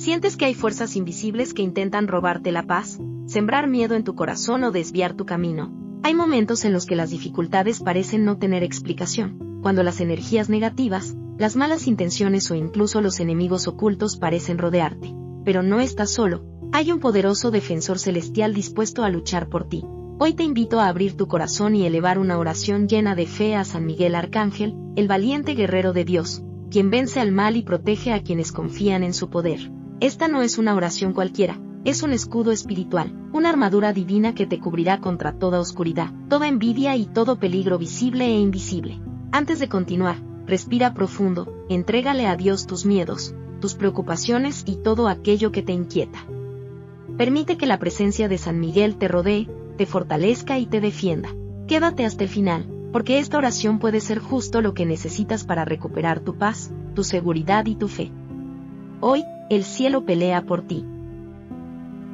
¿Sientes que hay fuerzas invisibles que intentan robarte la paz, sembrar miedo en tu corazón o desviar tu camino? Hay momentos en los que las dificultades parecen no tener explicación, cuando las energías negativas, las malas intenciones o incluso los enemigos ocultos parecen rodearte. Pero no estás solo, hay un poderoso defensor celestial dispuesto a luchar por ti. Hoy te invito a abrir tu corazón y elevar una oración llena de fe a San Miguel Arcángel, el valiente guerrero de Dios, quien vence al mal y protege a quienes confían en su poder. Esta no es una oración cualquiera, es un escudo espiritual, una armadura divina que te cubrirá contra toda oscuridad, toda envidia y todo peligro visible e invisible. Antes de continuar, respira profundo, entrégale a Dios tus miedos, tus preocupaciones y todo aquello que te inquieta. Permite que la presencia de San Miguel te rodee, te fortalezca y te defienda. Quédate hasta el final, porque esta oración puede ser justo lo que necesitas para recuperar tu paz, tu seguridad y tu fe. Hoy, el cielo pelea por ti.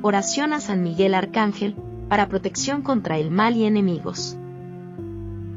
Oración a San Miguel Arcángel, para protección contra el mal y enemigos.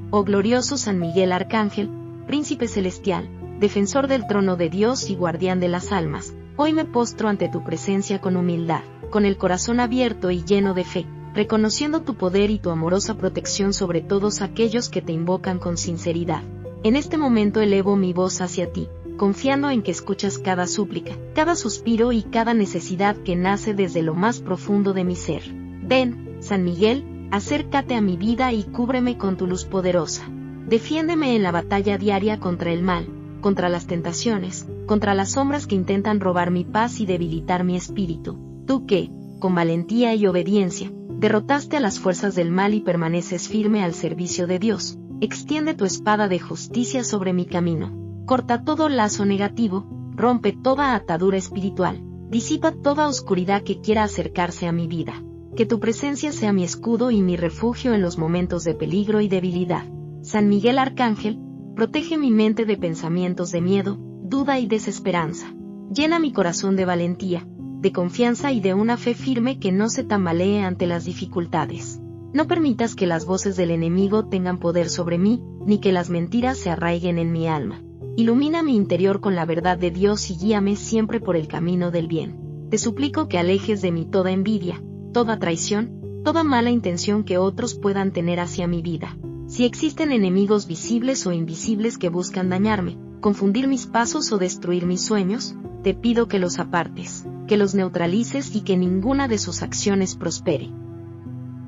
Oh glorioso San Miguel Arcángel, príncipe celestial, defensor del trono de Dios y guardián de las almas, hoy me postro ante tu presencia con humildad, con el corazón abierto y lleno de fe, reconociendo tu poder y tu amorosa protección sobre todos aquellos que te invocan con sinceridad. En este momento elevo mi voz hacia ti, confiando en que escuchas cada súplica, cada suspiro y cada necesidad que nace desde lo más profundo de mi ser. Ven, San Miguel, acércate a mi vida y cúbreme con tu luz poderosa. Defiéndeme en la batalla diaria contra el mal, contra las tentaciones, contra las sombras que intentan robar mi paz y debilitar mi espíritu. Tú que, con valentía y obediencia, derrotaste a las fuerzas del mal y permaneces firme al servicio de Dios, extiende tu espada de justicia sobre mi camino. Corta todo lazo negativo, rompe toda atadura espiritual, disipa toda oscuridad que quiera acercarse a mi vida. Que tu presencia sea mi escudo y mi refugio en los momentos de peligro y debilidad. San Miguel Arcángel, protege mi mente de pensamientos de miedo, duda y desesperanza. Llena mi corazón de valentía, de confianza y de una fe firme que no se tambalee ante las dificultades. No permitas que las voces del enemigo tengan poder sobre mí, ni que las mentiras se arraiguen en mi alma. Ilumina mi interior con la verdad de Dios y guíame siempre por el camino del bien. Te suplico que alejes de mí toda envidia, toda traición, toda mala intención que otros puedan tener hacia mi vida. Si existen enemigos visibles o invisibles que buscan dañarme, confundir mis pasos o destruir mis sueños, te pido que los apartes, que los neutralices y que ninguna de sus acciones prospere.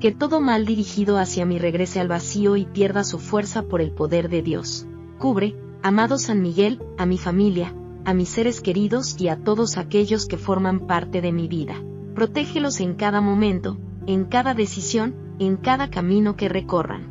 Que todo mal dirigido hacia mí regrese al vacío y pierda su fuerza por el poder de Dios. Cubre, amado San Miguel, a mi familia, a mis seres queridos y a todos aquellos que forman parte de mi vida. Protégelos en cada momento, en cada decisión, en cada camino que recorran.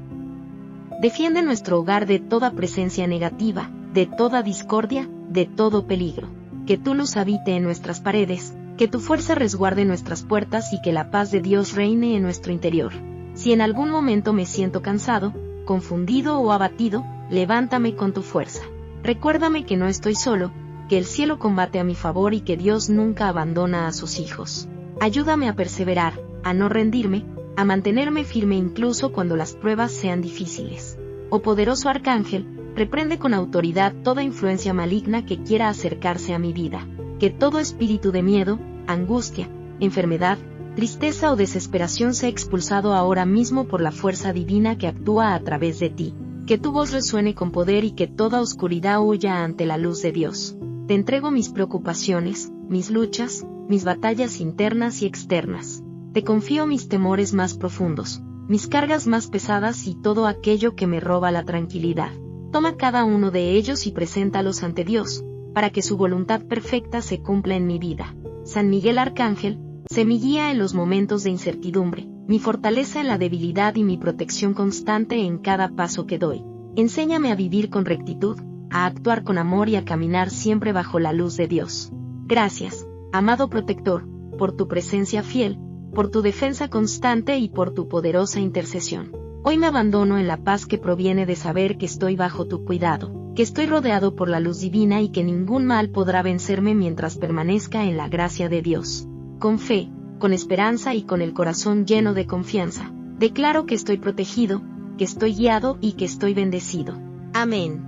Defiende nuestro hogar de toda presencia negativa, de toda discordia, de todo peligro. Que tu luz habite en nuestras paredes, que tu fuerza resguarde nuestras puertas y que la paz de Dios reine en nuestro interior. Si en algún momento me siento cansado, confundido o abatido, levántame con tu fuerza. Recuérdame que no estoy solo, que el cielo combate a mi favor y que Dios nunca abandona a sus hijos. Ayúdame a perseverar, a no rendirme, a mantenerme firme incluso cuando las pruebas sean difíciles. Oh poderoso Arcángel, reprende con autoridad toda influencia maligna que quiera acercarse a mi vida. Que todo espíritu de miedo, angustia, enfermedad, tristeza o desesperación sea expulsado ahora mismo por la fuerza divina que actúa a través de ti. Que tu voz resuene con poder y que toda oscuridad huya ante la luz de Dios. Te entrego mis preocupaciones, mis luchas, mis batallas internas y externas. Te confío mis temores más profundos, mis cargas más pesadas y todo aquello que me roba la tranquilidad. Toma cada uno de ellos y preséntalos ante Dios, para que su voluntad perfecta se cumpla en mi vida. San Miguel Arcángel, sé mi guía en los momentos de incertidumbre, mi fortaleza en la debilidad y mi protección constante en cada paso que doy. Enséñame a vivir con rectitud, a actuar con amor y a caminar siempre bajo la luz de Dios. Gracias, amado protector, por tu presencia fiel, por tu defensa constante y por tu poderosa intercesión. Hoy me abandono en la paz que proviene de saber que estoy bajo tu cuidado, que estoy rodeado por la luz divina y que ningún mal podrá vencerme mientras permanezca en la gracia de Dios. Con fe, con esperanza y con el corazón lleno de confianza, declaro que estoy protegido, que estoy guiado y que estoy bendecido. Amén.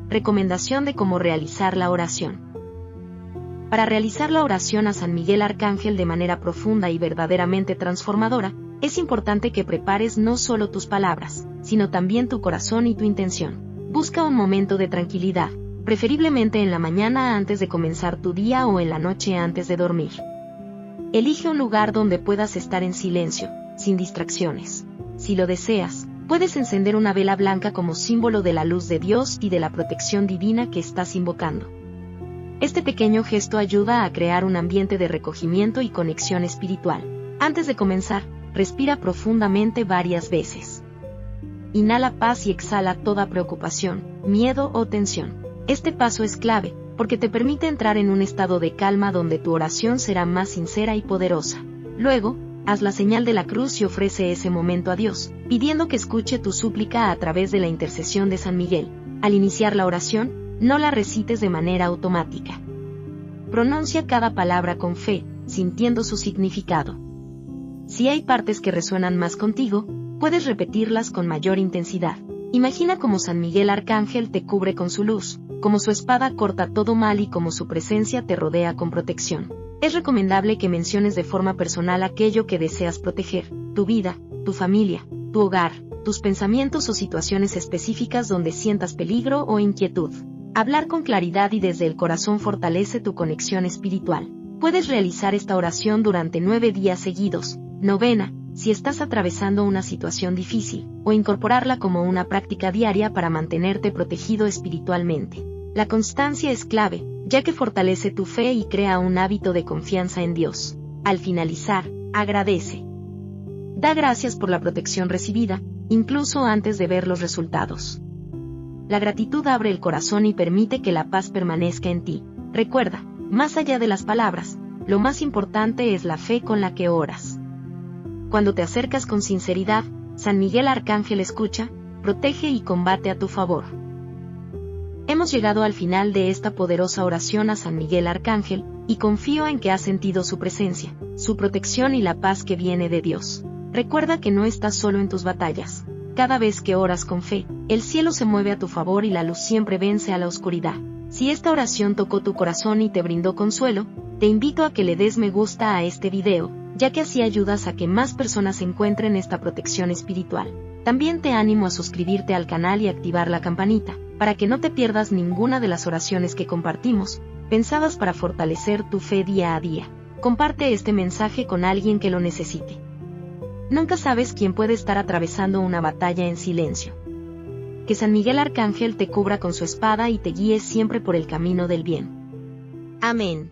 Recomendación de cómo realizar la oración. Para realizar la oración a San Miguel Arcángel de manera profunda y verdaderamente transformadora, es importante que prepares no solo tus palabras, sino también tu corazón y tu intención. Busca un momento de tranquilidad, preferiblemente en la mañana antes de comenzar tu día o en la noche antes de dormir. Elige un lugar donde puedas estar en silencio, sin distracciones. Si lo deseas, puedes encender una vela blanca como símbolo de la luz de Dios y de la protección divina que estás invocando. Este pequeño gesto ayuda a crear un ambiente de recogimiento y conexión espiritual. Antes de comenzar, respira profundamente varias veces. Inhala paz y exhala toda preocupación, miedo o tensión. Este paso es clave, porque te permite entrar en un estado de calma donde tu oración será más sincera y poderosa. Luego, haz la señal de la cruz y ofrece ese momento a Dios, pidiendo que escuche tu súplica a través de la intercesión de San Miguel. Al iniciar la oración, no la recites de manera automática. Pronuncia cada palabra con fe, sintiendo su significado. Si hay partes que resuenan más contigo, puedes repetirlas con mayor intensidad. Imagina cómo San Miguel Arcángel te cubre con su luz, como su espada corta todo mal y como su presencia te rodea con protección. Es recomendable que menciones de forma personal aquello que deseas proteger: tu vida, tu familia, tu hogar, tus pensamientos o situaciones específicas donde sientas peligro o inquietud. Hablar con claridad y desde el corazón fortalece tu conexión espiritual. Puedes realizar esta oración durante 9 días seguidos, novena, si estás atravesando una situación difícil, o incorporarla como una práctica diaria para mantenerte protegido espiritualmente. La constancia es clave, ya que fortalece tu fe y crea un hábito de confianza en Dios. Al finalizar, agradece. Da gracias por la protección recibida, incluso antes de ver los resultados. La gratitud abre el corazón y permite que la paz permanezca en ti. Recuerda, más allá de las palabras, lo más importante es la fe con la que oras. Cuando te acercas con sinceridad, San Miguel Arcángel escucha, protege y combate a tu favor. Hemos llegado al final de esta poderosa oración a San Miguel Arcángel, y confío en que has sentido su presencia, su protección y la paz que viene de Dios. Recuerda que no estás solo en tus batallas. Cada vez que oras con fe, el cielo se mueve a tu favor y la luz siempre vence a la oscuridad. Si esta oración tocó tu corazón y te brindó consuelo, te invito a que le des me gusta a este video, ya que así ayudas a que más personas encuentren esta protección espiritual. También te animo a suscribirte al canal y activar la campanita, para que no te pierdas ninguna de las oraciones que compartimos, pensadas para fortalecer tu fe día a día. Comparte este mensaje con alguien que lo necesite. Nunca sabes quién puede estar atravesando una batalla en silencio. Que San Miguel Arcángel te cubra con su espada y te guíe siempre por el camino del bien. Amén.